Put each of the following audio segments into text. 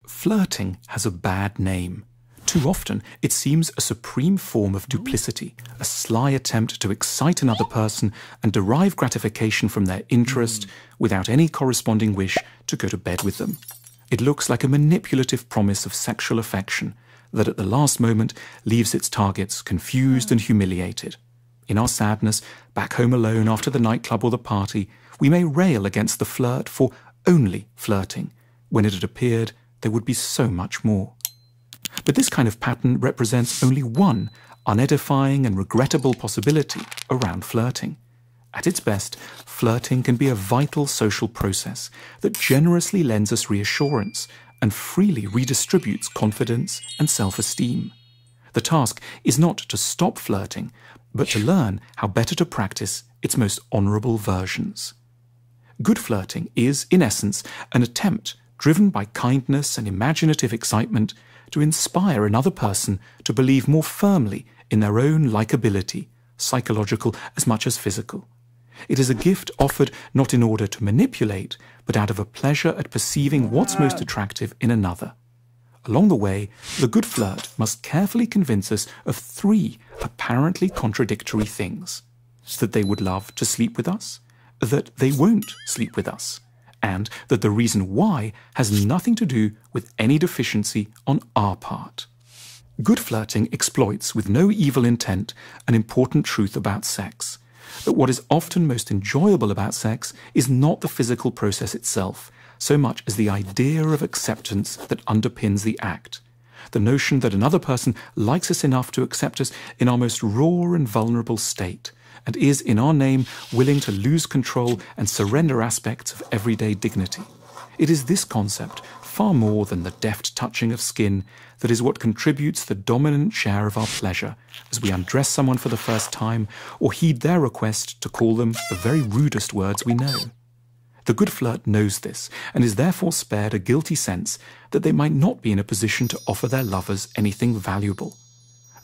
Flirting has a bad name. Too often, it seems a supreme form of duplicity, a sly attempt to excite another person and derive gratification from their interest without any corresponding wish to go to bed with them. It looks like a manipulative promise of sexual affection that at the last moment leaves its targets confused and humiliated. In our sadness, back home alone after the nightclub or the party, we may rail against the flirt for only flirting, when it had appeared there would be so much more. But this kind of pattern represents only one unedifying and regrettable possibility around flirting. At its best, flirting can be a vital social process that generously lends us reassurance and freely redistributes confidence and self-esteem. The task is not to stop flirting, but to learn how better to practice its most honourable versions. Good flirting is, in essence, an attempt driven by kindness and imaginative excitement to inspire another person to believe more firmly in their own likability, psychological as much as physical. It is a gift offered not in order to manipulate, but out of a pleasure at perceiving what's most attractive in another. Along the way, the good flirt must carefully convince us of three apparently contradictory things: that they would love to sleep with us, that they won't sleep with us, and that the reason why has nothing to do with any deficiency on our part. Good flirting exploits with no evil intent an important truth about sex: that what is often most enjoyable about sex is not the physical process itself, so much as the idea of acceptance that underpins the act. The notion that another person likes us enough to accept us in our most raw and vulnerable state, and is in our name willing to lose control and surrender aspects of everyday dignity. It is this concept, far more than the deft touching of skin, that is what contributes the dominant share of our pleasure as we undress someone for the first time or heed their request to call them the very rudest words we know. The good flirt knows this and is therefore spared a guilty sense that they might not be in a position to offer their lovers anything valuable.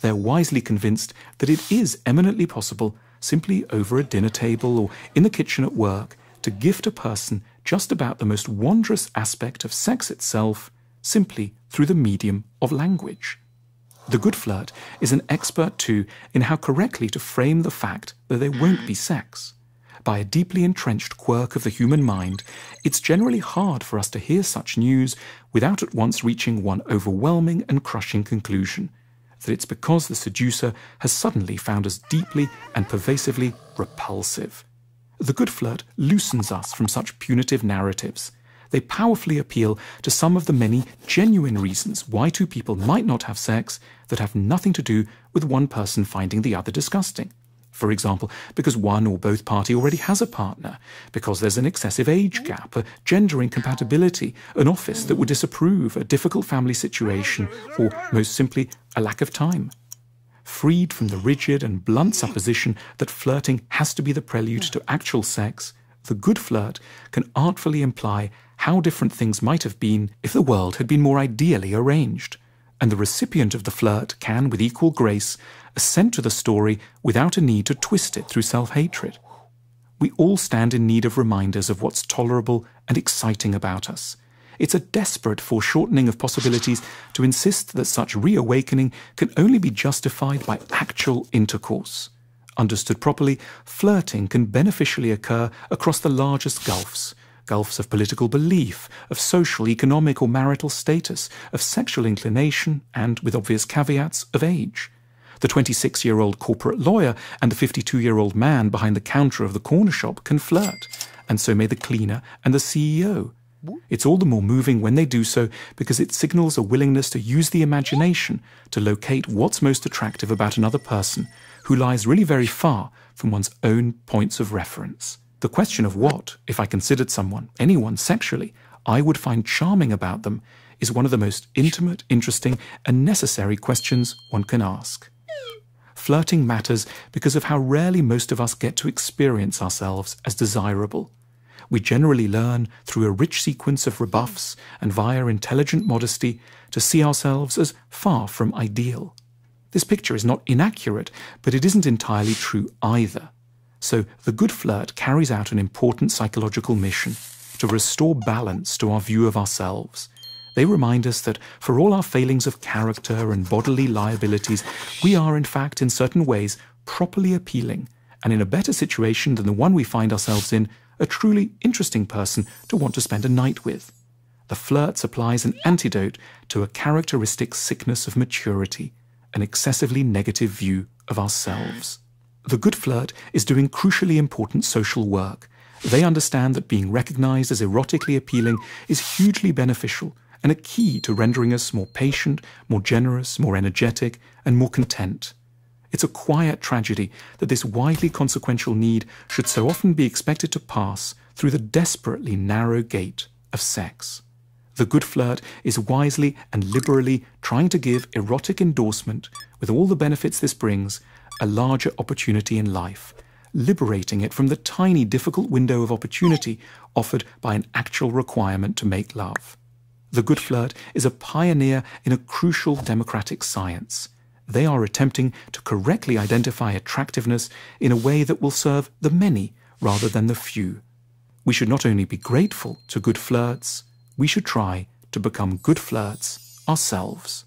They are wisely convinced that it is eminently possible, simply over a dinner table or in the kitchen at work, to gift a person just about the most wondrous aspect of sex itself, simply through the medium of language. The good flirt is an expert too in how correctly to frame the fact that there won't be sex. By a deeply entrenched quirk of the human mind, it's generally hard for us to hear such news without at once reaching one overwhelming and crushing conclusion: that it's because the seducer has suddenly found us deeply and pervasively repulsive. The good flirt loosens us from such punitive narratives. They powerfully appeal to some of the many genuine reasons why two people might not have sex that have nothing to do with one person finding the other disgusting. For example, because one or both party already has a partner, because there's an excessive age gap, a gender incompatibility, an office that would disapprove, a difficult family situation, or, most simply, a lack of time. Freed from the rigid and blunt supposition that flirting has to be the prelude to actual sex, the good flirt can artfully imply how different things might have been if the world had been more ideally arranged. And the recipient of the flirt can, with equal grace, assent to the story without a need to twist it through self-hatred. We all stand in need of reminders of what's tolerable and exciting about us. It's a desperate foreshortening of possibilities to insist that such reawakening can only be justified by actual intercourse. Understood properly, flirting can beneficially occur across the largest gulfs of political belief, of social, economic or marital status, of sexual inclination, and, with obvious caveats, of age. The 26-year-old corporate lawyer and the 52-year-old man behind the counter of the corner shop can flirt, and so may the cleaner and the CEO. It's all the more moving when they do so because it signals a willingness to use the imagination to locate what's most attractive about another person who lies really very far from one's own points of reference. The question of what, if I considered someone, anyone sexually, I would find charming about them is one of the most intimate, interesting, and necessary questions one can ask. Flirting matters because of how rarely most of us get to experience ourselves as desirable. We generally learn through a rich sequence of rebuffs and via intelligent modesty to see ourselves as far from ideal. This picture is not inaccurate, but it isn't entirely true either. So the good flirt carries out an important psychological mission to restore balance to our view of ourselves. They remind us that for all our failings of character and bodily liabilities, we are in fact in certain ways properly appealing, and in a better situation than the one we find ourselves in, a truly interesting person to want to spend a night with. The flirt supplies an antidote to a characteristic sickness of maturity, an excessively negative view of ourselves. The good flirt is doing crucially important social work. They understand that being recognized as erotically appealing is hugely beneficial and a key to rendering us more patient, more generous, more energetic, and more content. It's a quiet tragedy that this widely consequential need should so often be expected to pass through the desperately narrow gate of sex. The good flirt is wisely and liberally trying to give erotic endorsement, with all the benefits this brings, a larger opportunity in life, liberating it from the tiny difficult window of opportunity offered by an actual requirement to make love. The good flirt is a pioneer in a crucial democratic science. They are attempting to correctly identify attractiveness in a way that will serve the many rather than the few. We should not only be grateful to good flirts, we should try to become good flirts ourselves.